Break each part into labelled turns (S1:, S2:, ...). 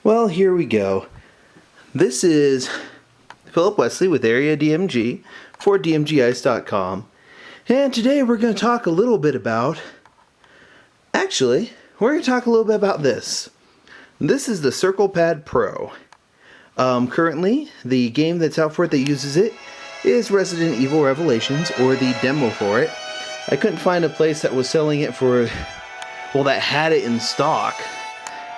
S1: Well, here we go. This is Philip Wesley with Area DMG for DMGice.com, and today we're going to talk a little bit about, we're going to talk a little bit about this. This is the CirclePad Pro. Currently, the game that's out for it that uses it is Resident Evil Revelations, or the demo for it. I couldn't find a place that was selling it for, well, that had it in stock.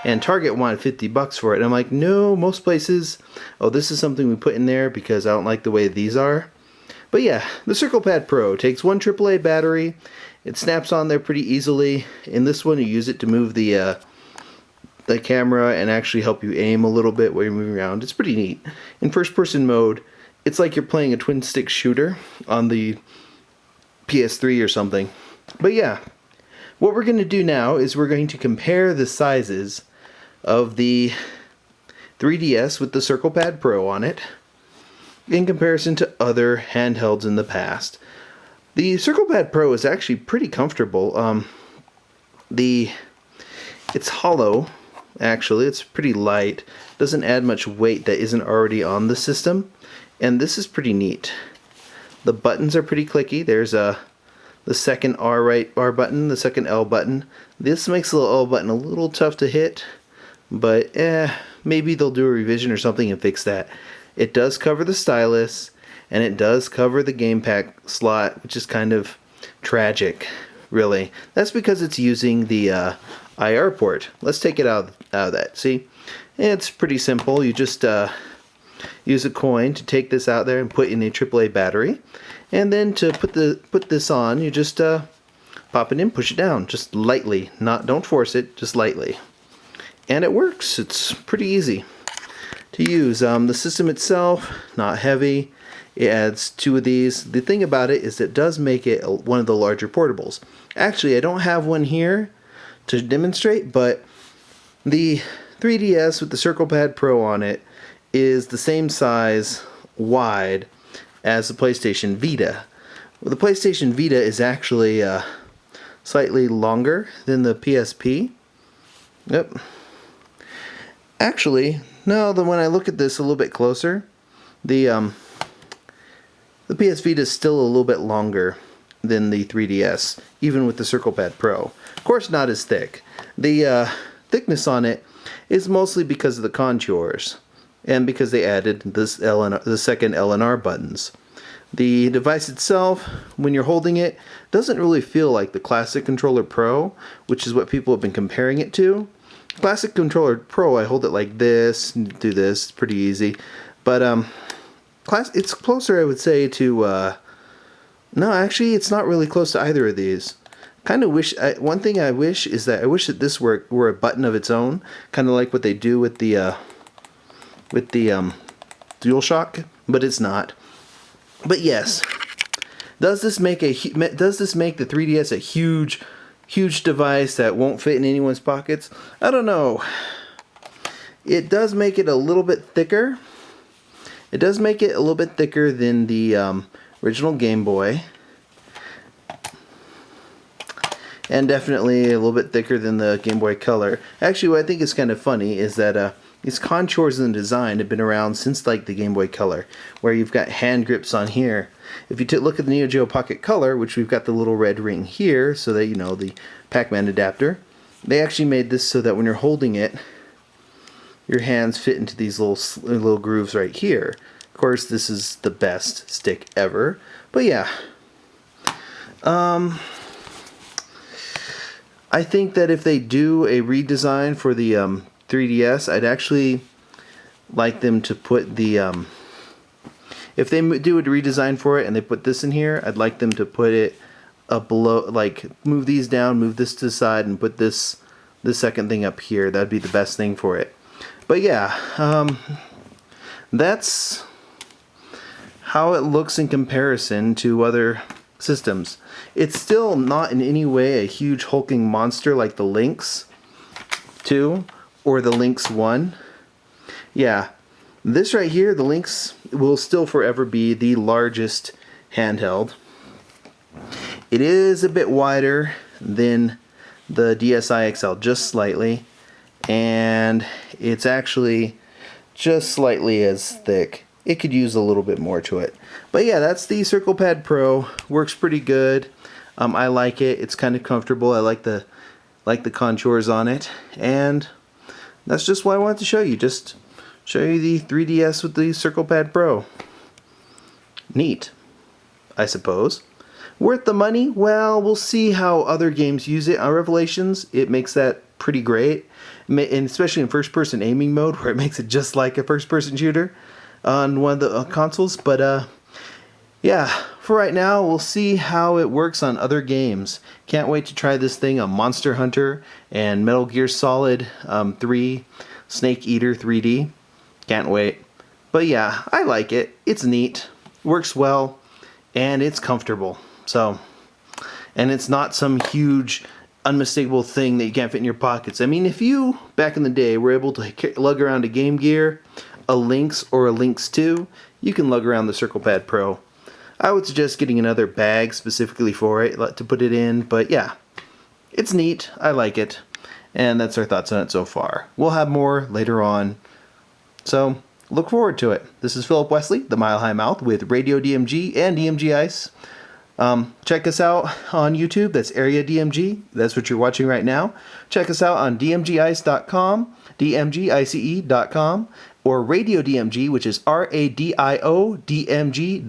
S1: And Target wanted $50 for it. And I'm like, no, most places, oh, this is something we put in there because I don't like the way these are. But yeah, the CirclePad Pro takes one AAA battery. It snaps on there pretty easily. In this one, you use it to move the camera and actually help you aim a little bit while you're moving around. It's pretty neat. In first-person mode, it's like you're playing a twin-stick shooter on the PS3 or something. But yeah, what we're going to do now is we're going to compare the sizes of the 3DS with the CirclePad Pro on it in comparison to other handhelds in the past. The CirclePad Pro is actually pretty comfortable. It's hollow, actually. It's pretty light. Doesn't add much weight that isn't already on the system. And this is pretty neat. The buttons are pretty clicky. There's the second R button, the second L button. This makes the L button a little tough to hit, but maybe they'll do a revision or something and fix that. It does cover the stylus, and it does cover the game pack slot, which is kind of tragic, really. That's because it's using the IR port. Let's take it out of that. See, it's pretty simple. You just use a coin to take this out there and put in a AAA battery. And then to put this on, you just pop it in, push it down, just lightly. Don't force it, just lightly. And it works. It's pretty easy to use. The system itself, not heavy. It adds two of these. The thing about it is it does make it one of the larger portables. Actually, I don't have one here to demonstrate, but the 3DS with the CirclePad Pro on it is the same size wide as the PlayStation Vita. Well, the PlayStation Vita is actually slightly longer than the PSP. Yep. Actually, no, when I look at this a little bit closer, the PS Vita is still a little bit longer than the 3DS, even with the CirclePad Pro. Of course, not as thick. The thickness on it is mostly because of the contours, and because they added this the second L and R buttons. The device itself, when you're holding it, doesn't really feel like the Classic Controller Pro, which is what people have been comparing it to. Classic Controller Pro, I hold it like this, do this, it's pretty easy. But it's closer, I would say, to no, actually, it's not really close to either of these. Kind of wish, one thing I wish is that I wish that this were a button of its own, kind of like what they do with the DualShock, but it's not. But yes, does this make the 3DS a huge device that won't fit in anyone's pockets? I don't know. It does make it a little bit thicker. It does make it a little bit thicker than the original Game Boy. And definitely a little bit thicker than the Game Boy Color. Actually, what I think is kind of funny is that these contours in the design have been around since like the Game Boy Color, where you've got hand grips on here. If you look at the Neo Geo Pocket Color, which we've got the little red ring here, so that, you know, the Pac-Man adapter, they actually made this so that when you're holding it, your hands fit into these little grooves right here. Of course, this is the best stick ever. But yeah, I think that if they do a redesign for the 3DS, I'd actually like them to put the if they do a redesign for it and they put this in here, I'd like them to put it up below, like move these down, move this to the side, and put this second thing up here. That'd be the best thing for it. But yeah, that's how it looks in comparison to other systems. It's still not in any way a huge hulking monster like the Lynx 2 or the Lynx 1. Yeah, this right here, the Lynx, will still forever be the largest handheld. It is a bit wider than the DSi XL, just slightly. and it's actually just slightly as thick. It could use a little bit more to it. But yeah, that's the CirclePad Pro. Works pretty good. I like it. It's kind of comfortable. I like the contours on it, and that's just what I wanted to show you. Just show you the 3DS with the CirclePad Pro. Neat, I suppose. Worth the money? Well, we'll see how other games use it. On Revelations, it makes that pretty great, and especially in first-person aiming mode, where it makes it just like a first-person shooter on one of the consoles. But yeah, for right now, we'll see how it works on other games. Can't wait to try this thing on Monster Hunter and Metal Gear Solid 3, Snake Eater 3D. Can't wait. But yeah, I like it. It's neat, works well, and it's comfortable. So, and it's not some huge, unmistakable thing that you can't fit in your pockets. I mean, if you, back in the day, were able to lug around a Game Gear, a Lynx, or a Lynx 2, you can lug around the CirclePad Pro. I would suggest getting another bag specifically for it to put it in, but yeah, it's neat. I like it, and that's our thoughts on it so far. We'll have more later on, so look forward to it. This is Philip Wesley, the Mile High Mouth, with Radio DMG and DMG Ice. Check us out on YouTube. That's Area DMG. That's what you're watching right now. Check us out on dmgice.com, dmgice.com, or Radio DMG, which is RADIODMG.com.